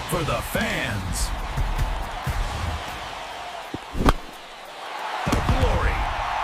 for the fans. The glory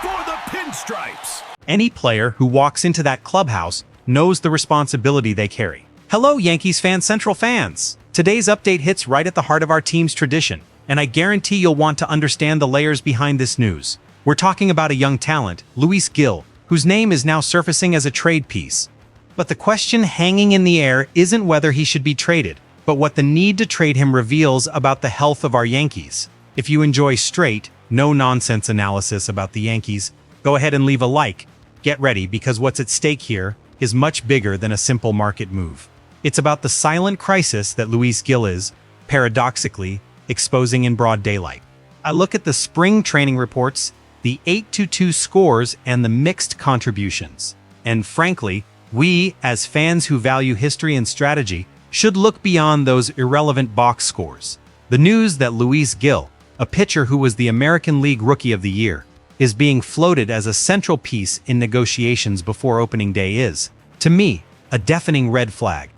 for the pinstripes. Any player who walks into that clubhouse knows the responsibility they carry. Hello, Yankees Fan Central fans! Today's update hits right at the heart of our team's tradition, and I guarantee you'll want to understand the layers behind this news. We're talking about a young talent, Luis Gil, whose name is now surfacing as a trade piece. But the question hanging in the air isn't whether he should be traded, but what the need to trade him reveals about the health of our Yankees. If you enjoy straight, no-nonsense analysis about the Yankees, go ahead and leave a like. Get ready, because what's at stake here is much bigger than a simple market move. It's about the silent crisis that Luis Gil is, paradoxically, exposing in broad daylight. I look at the spring training reports, the 8-2 scores, and the mixed contributions. And frankly, we, as fans who value history and strategy, should look beyond those irrelevant box scores. The news that Luis Gil, a pitcher who was the American League Rookie of the Year, is being floated as a central piece in negotiations before opening day is, to me, a deafening red flag.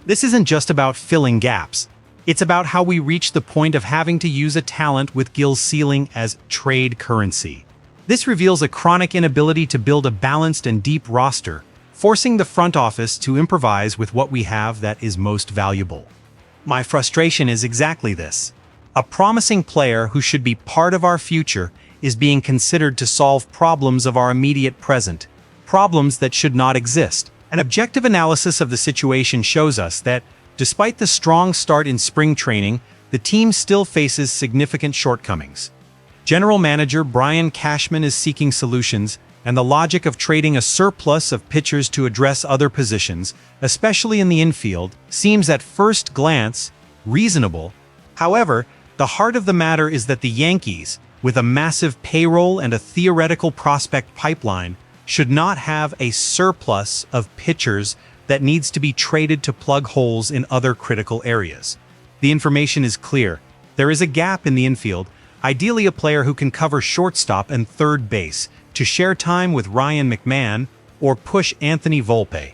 This isn't just about filling gaps. It's about how we reach the point of having to use a talent with Gil's ceiling as trade currency. This reveals a chronic inability to build a balanced and deep roster, forcing the front office to improvise with what we have that is most valuable. My frustration is exactly this. A promising player who should be part of our future is being considered to solve problems of our immediate present, problems that should not exist. An objective analysis of the situation shows us that, despite the strong start in spring training, the team still faces significant shortcomings. General Manager Brian Cashman is seeking solutions, and the logic of trading a surplus of pitchers to address other positions, especially in the infield, seems at first glance reasonable. However, the heart of the matter is that the Yankees, with a massive payroll and a theoretical prospect pipeline, should not have a surplus of pitchers that needs to be traded to plug holes in other critical areas. The information is clear. There is a gap in the infield, ideally a player who can cover shortstop and third base, to share time with Ryan McMahon or push Anthony Volpe.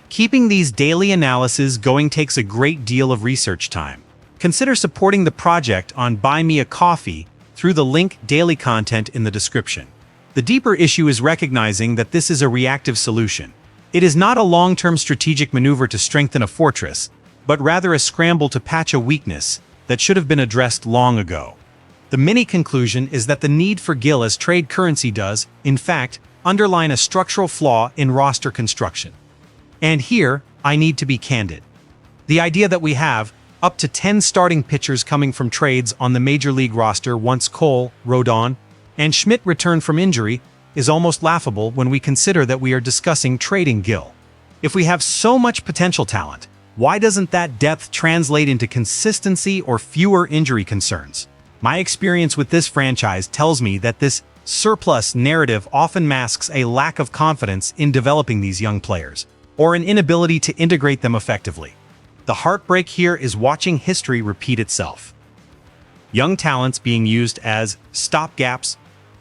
Keeping these daily analyses going takes a great deal of research time. Consider supporting the project on Buy Me a Coffee through the link daily content in the description. The deeper issue is recognizing that this is a reactive solution. It is not a long-term strategic maneuver to strengthen a fortress, but rather a scramble to patch a weakness that should have been addressed long ago. The mini-conclusion is that the need for Gil as trade currency does, in fact, underline a structural flaw in roster construction. And here, I need to be candid. The idea that we have up to 10 starting pitchers coming from trades on the Major League roster once Cole, Rodon, and Schmidt return from injury is almost laughable when we consider that we are discussing trading Gil. If we have so much potential talent, why doesn't that depth translate into consistency or fewer injury concerns? My experience with this franchise tells me that this surplus narrative often masks a lack of confidence in developing these young players, or an inability to integrate them effectively. The heartbreak here is watching history repeat itself. Young talents being used as stopgaps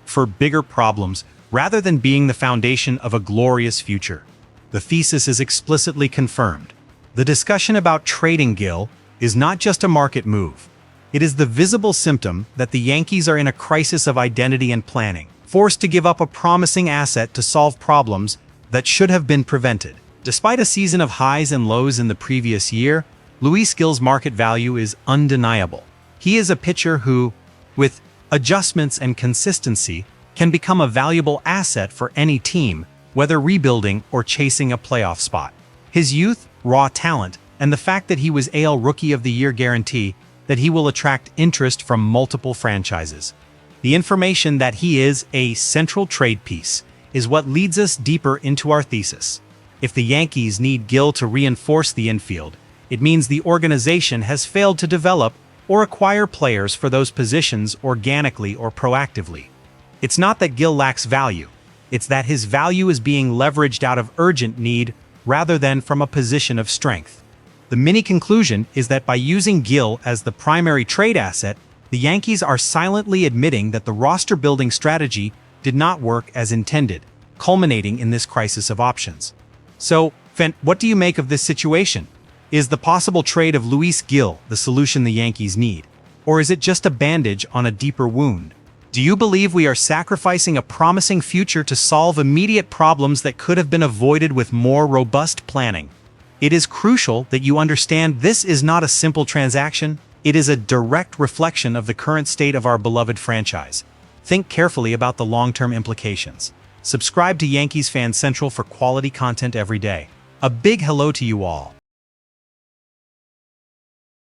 for bigger problems rather than being the foundation of a glorious future. The thesis is explicitly confirmed. The discussion about trading Gil is not just a market move. It is the visible symptom that the Yankees are in a crisis of identity and planning, forced to give up a promising asset to solve problems that should have been prevented. Despite a season of highs and lows in the previous year, Luis Gil's market value is undeniable. He is a pitcher who, with adjustments and consistency, can become a valuable asset for any team, whether rebuilding or chasing a playoff spot. His youth, raw talent, and the fact that he was AL Rookie of the Year guarantee that he will attract interest from multiple franchises. The information that he is a central trade piece is what leads us deeper into our thesis. If the Yankees need Gil to reinforce the infield, it means the organization has failed to develop or acquire players for those positions organically or proactively. It's not that Gil lacks value, it's that his value is being leveraged out of urgent need rather than from a position of strength. The mini-conclusion is that by using Gil as the primary trade asset, the Yankees are silently admitting that the roster-building strategy did not work as intended, culminating in this crisis of options. So, Fent, what do you make of this situation? Is the possible trade of Luis Gil the solution the Yankees need? Or is it just a bandage on a deeper wound? Do you believe we are sacrificing a promising future to solve immediate problems that could have been avoided with more robust planning? It is crucial that you understand this is not a simple transaction. It is a direct reflection of the current state of our beloved franchise. Think carefully about the long-term implications. Subscribe to Yankees Fan Central for quality content every day. A big hello to you all.